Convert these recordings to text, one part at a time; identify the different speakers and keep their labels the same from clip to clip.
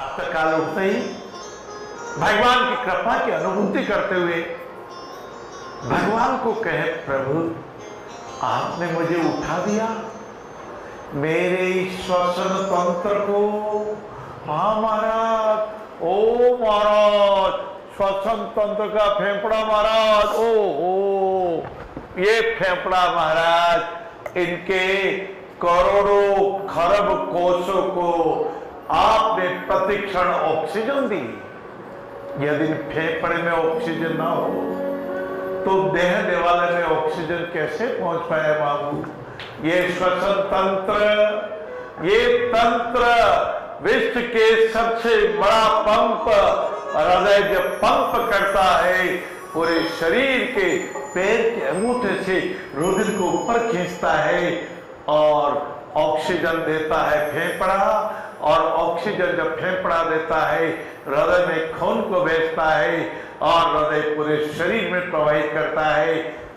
Speaker 1: प्रातःकाल उठते ही भगवान की कृपा की अनुभूति करते हुए भगवान को कहे, प्रभु आपने मुझे उठा दिया, मेरे श्वसन तंत्र को। हाँ महाराज, ओ महाराज, श्वसन तंत्र का फेफड़ा महाराज, ओ ये फेफड़ा महाराज, इनके करोड़ों खरब कोषों को आपने प्रतिक्षण ऑक्सीजन दी। यदि फेफड़े में ऑक्सीजन ना हो तो देह देवालय में ऑक्सीजन कैसे पहुंच पाए बाबू। ये श्वसन तंत्र, ये तंत्र विश्व के सबसे बड़ा पंप, हृदय जब पंप करता है पूरे शरीर के पैर के अंगूठे से रुधिर को ऊपर खींचता है और ऑक्सीजन देता है फेफड़ा, और ऑक्सीजन जब फेफड़ा देता है हृदय में खून को भेजता है और हृदय पूरे शरीर में प्रवाहित करता है।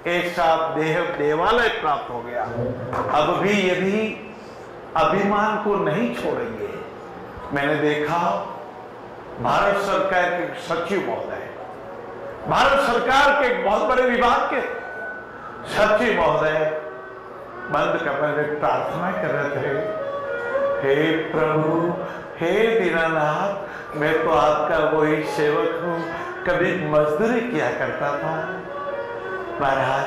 Speaker 1: ऐसा देह देवालय प्राप्त हो गया। अब भी यदि अभिमान को नहीं छोड़ेंगे, मैंने देखा भारत सरकार के सचिव महोदय, भारत सरकार के एक बहुत बड़े विभाग के सचिव महोदय बंद कमरे में प्रार्थना कर रहे थे, हे प्रभु, हे दीनानाथ, मैं तो आपका वही सेवक हूं, कभी मजदूरी किया करता था। महाराज,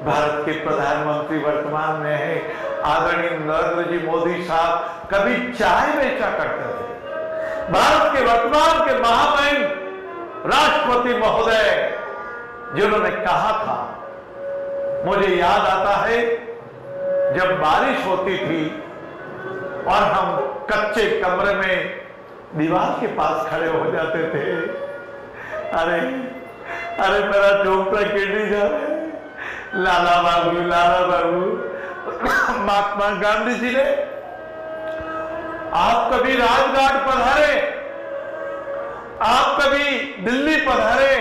Speaker 1: भारत के प्रधानमंत्री वर्तमान में है आदरणीय नरेंद्र जी मोदी साहब, कभी चाय बेचा करते थे। भारत के वर्तमान के महामहिम राष्ट्रपति महोदय जिन्होंने कहा था, मुझे याद आता है जब बारिश होती थी और हम कच्चे कमरे में दीवार के पास खड़े हो जाते थे, अरे अरे मेरा झोंपड़ा गिर जा रहा है, लाला बाबू, लाला बाबू। महात्मा गांधी जी ने, आप कभी राजघाट पधारे, आप कभी दिल्ली पधारे,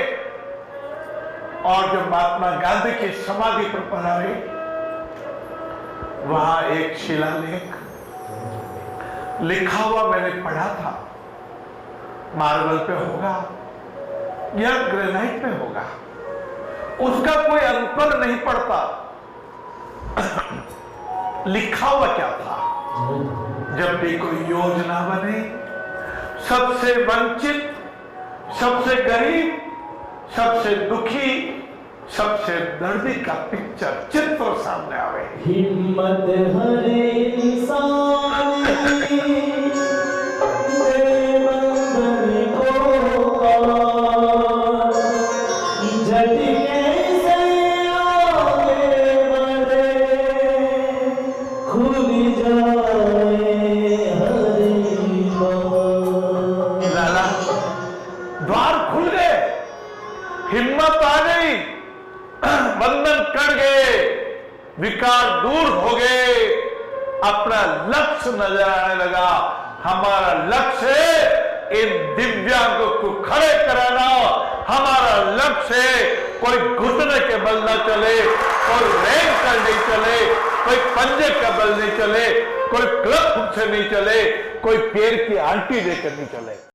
Speaker 1: और जब महात्मा गांधी की समाधि पर पधारे, वहां एक शिलालेख लिखा हुआ मैंने पढ़ा था, मार्बल पे होगा या ग्रेनाइट पे होगा, उसका कोई अंतर नहीं पड़ता। लिखा हुआ क्या था, जब भी कोई योजना बने, सबसे वंचित, सबसे गरीब, सबसे दुखी, सबसे दर्दी का पिक्चर, चित्र सामने आवे।
Speaker 2: हिम्मत हर इंसान
Speaker 1: द्वार खुल गए, हिम्मत आ गई, बंधन कट गए, विकार दूर हो गए, अपना लक्ष्य नजर आने लगा। हमारा लक्ष्य है इन दिव्यांगों को खड़े कराना, हमारा लक्ष्य है कोई घुटने के बल न चले, कोई रैंक कर नहीं चले, कोई पंजे का बल नहीं चले, कोई क्लब से नहीं चले, कोई पैर की आंटी देकर नहीं चले।